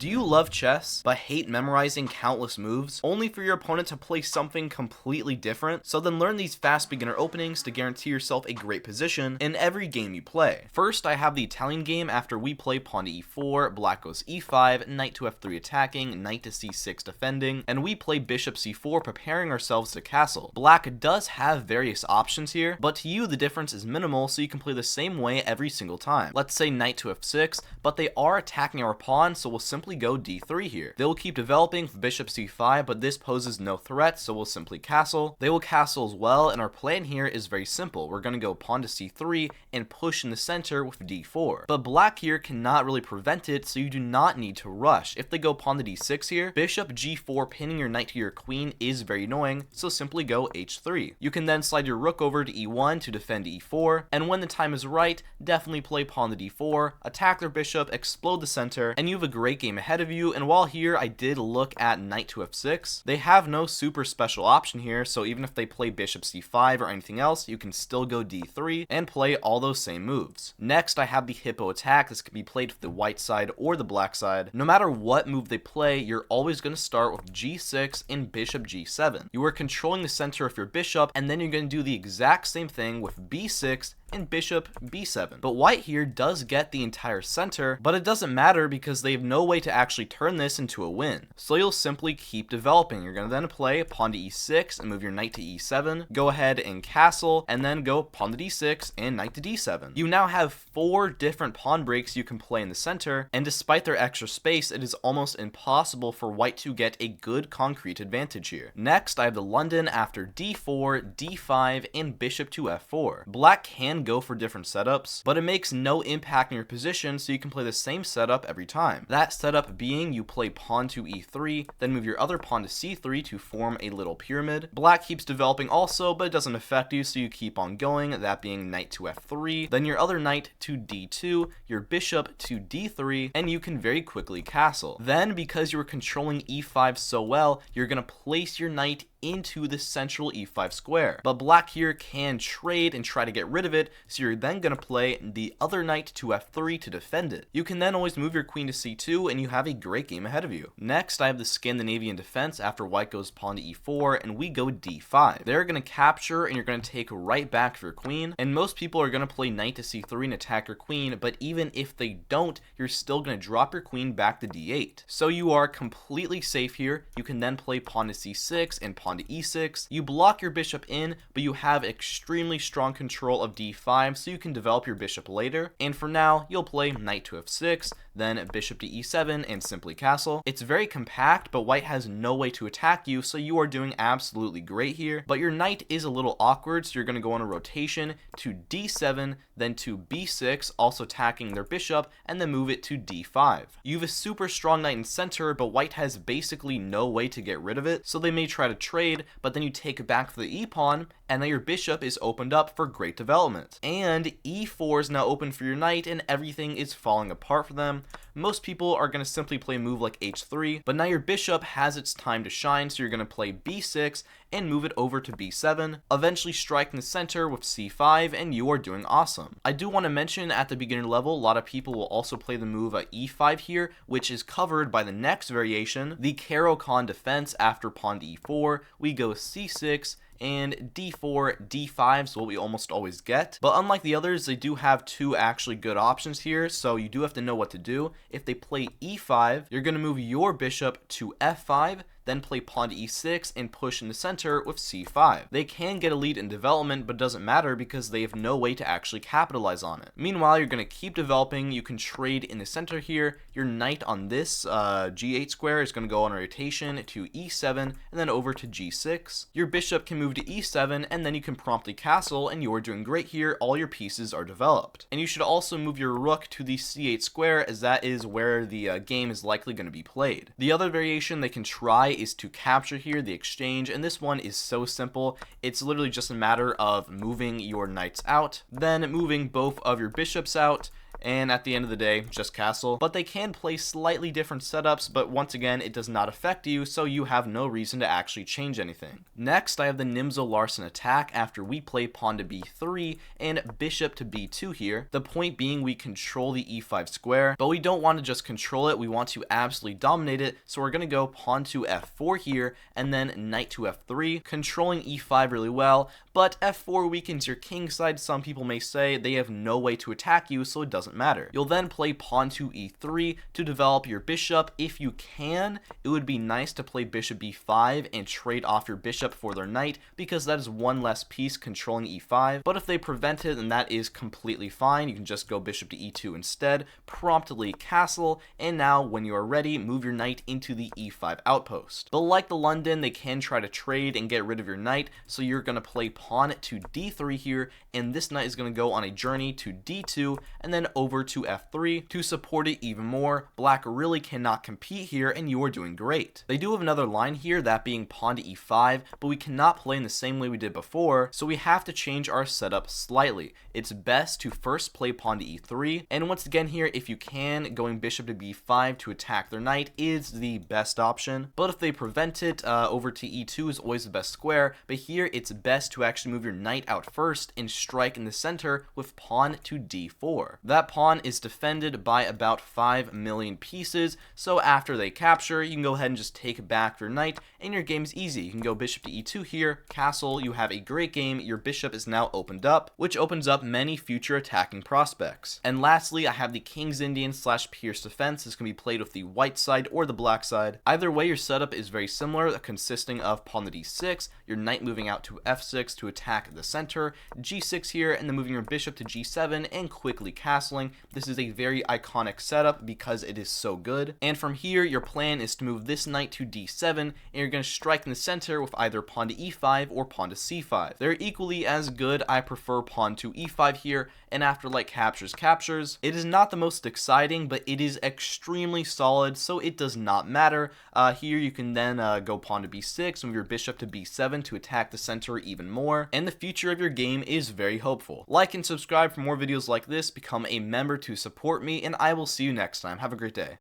Do you love chess, but hate memorizing countless moves, only for your opponent to play something completely different? So then learn these fast beginner openings to guarantee yourself a great position in every game you play. First, I have the Italian game after we play pawn to e4, black goes e5, knight to f3 attacking, knight to c6 defending, and we play bishop c4 preparing ourselves to castle. Black does have various options here, but to you the difference is minimal, so you can play the same way every single time. Let's say knight to f6, but they are attacking our pawn, so we'll simply go d3 here. They will keep developing for bishop c5, but this poses no threat, so we'll simply castle. They will castle as well, and our plan here is very simple. We're going to go pawn to c3 and push in the center with d4. But black here cannot really prevent it, so you do not need to rush. If they go pawn to d6 here, bishop g4 pinning your knight to your queen is very annoying, so simply go h3. You can then slide your rook over to e1 to defend e4, and when the time is right, definitely play pawn to d4, attack their bishop, explode the center, and you have a great game ahead of you. And while here I did look at knight to f6, they have no super special option here, so even if they play bishop c5 or anything else, you can still go d3 and play all those same moves. Next, I have the Hippo Attack. This can be played with the white side or the black side. No matter what move they play, you're always going to start with g6 and bishop g7. You are controlling the center of your bishop, and then you're going to do the exact same thing with b6 and bishop b7. But white here does get the entire center, but it doesn't matter because they have no way to actually turn this into a win. So you'll simply keep developing. You're going to then play pawn to e6 and move your knight to e7, go ahead and castle, and then go pawn to d6 and knight to d7. You now have 4 different pawn breaks you can play in the center, and despite their extra space, it is almost impossible for white to get a good concrete advantage here. Next, I have the London after d4, d5, and bishop to f4. Black can go for different setups, but it makes no impact in your position, so you can play the same setup every time. That setup being you play pawn to e3, then move your other pawn to c3 to form a little pyramid. Black keeps developing also, but it doesn't affect you, so you keep on going, that being knight to f3, then your other knight to d2, your bishop to d3, and you can very quickly castle. Then, because you were controlling e5 so well, you're going to place your knight into the central e5 square. But black here can trade and try to get rid of it, so you're then going to play the other knight to f3 to defend it. You can then always move your queen to c2, and you have a great game ahead of you. Next, I have the Scandinavian Defense after white goes pawn to e4, and we go d5. They're going to capture, and you're going to take right back for your queen, and most people are going to play knight to c3 and attack your queen, but even if they don't, you're still going to drop your queen back to d8. So you are completely safe here. You can then play pawn to c6 and pawn to e6. You block your bishop in, but you have extremely strong control of d5, so you can develop your bishop later. And for now, you'll play knight to f6, then bishop to e7, and simply castle. It's very compact, but white has no way to attack you, so you are doing absolutely great here. But your knight is a little awkward, so you're going to go on a rotation to d7, then to b6, also attacking their bishop, and then move it to d5. You have a super strong knight in center, but white has basically no way to get rid of it, so they may try to trade, but then you take it back for the e-pawn, and then your bishop is opened up for great development. And e4 is now open for your knight, and everything is falling apart for them. Most people are going to simply play a move like h3, but now your bishop has its time to shine, so you're going to play b6 and move it over to b7, eventually striking the center with c5, and you are doing awesome. I do want to mention at the beginner level, a lot of people will also play the move e5 here, which is covered by the next variation, the Caro-Kann Defense after pawn to e4. We go c6, and d4, d5 is what we almost always get. But unlike the others, they do have 2 actually good options here, so you do have to know what to do. If they play e5, you're going to move your bishop to f5, then play pawn to e6 and push in the center with c5. They can get a lead in development, but it doesn't matter because they have no way to actually capitalize on it. Meanwhile, you're going to keep developing. You can trade in the center here. Your knight on this g8 square is going to go on a rotation to e7 and then over to g6. Your bishop can move to e7, and then you can promptly castle, and you're doing great here. All your pieces are developed. And you should also move your rook to the c8 square, as that is where the game is likely going to be played. The other variation they can try is to capture here the exchange, and this one is so simple. It's literally just a matter of moving your knights out, then moving both of your bishops out, and at the end of the day, just castle. But they can play slightly different setups, but once again, it does not affect you, so you have no reason to actually change anything. Next, I have the Nimzo-Larsen Attack after we play pawn to b3 and bishop to b2 here. The point being we control the e5 square, but we don't want to just control it, we want to absolutely dominate it, so we're going to go pawn to f4 here, and then knight to f3, controlling e5 really well, but f4 weakens your king side. Some people may say they have no way to attack you, so it doesn't matter. You'll then play pawn to e3 to develop your bishop. If you can, it would be nice to play bishop b5 and trade off your bishop for their knight, because that is one less piece controlling e5, but if they prevent it, then that is completely fine. You can just go bishop to e2 instead, promptly castle, and now when you are ready, move your knight into the e5 outpost. But like the London, they can try to trade and get rid of your knight, so you're going to play pawn to d3 here, and this knight is going to go on a journey to d2 and then over to f3 to support it even more. Black really cannot compete here, and you are doing great. They do have another line here, that being pawn to e5, but we cannot play in the same way we did before, so we have to change our setup slightly. It's best to first play pawn to e3, and once again here, if you can, going bishop to b5 to attack their knight is the best option, but if they prevent it, over to e2 is always the best square, but here it's best to actually move your knight out first and strike in the center with pawn to d4. That pawn is defended by about 5 million pieces, so after they capture, you can go ahead and just take back your knight, and your game's easy. You can go bishop to e2 here, castle, you have a great game, your bishop is now opened up, which opens up many future attacking prospects. And lastly, I have the King's Indian / Pierce defense. This can be played with the white side or the black side. Either way, your setup is very similar, consisting of pawn to d6, your knight moving out to f6 to attack the center, g6 here, and then moving your bishop to g7 and quickly castling. This is a very iconic setup because it is so good. And from here, your plan is to move this knight to d7, and you're going to strike in the center with either pawn to e5 or pawn to c5. They're equally as good. I prefer pawn to e5 here, and after like captures, it is not the most exciting, but it is extremely solid, so it does not matter. Here you can then go pawn to b6, move your bishop to b7 to attack the center even more, and the future of your game is very hopeful. Like and subscribe for more videos like this, become a member to support me, and I will see you next time. Have a great day.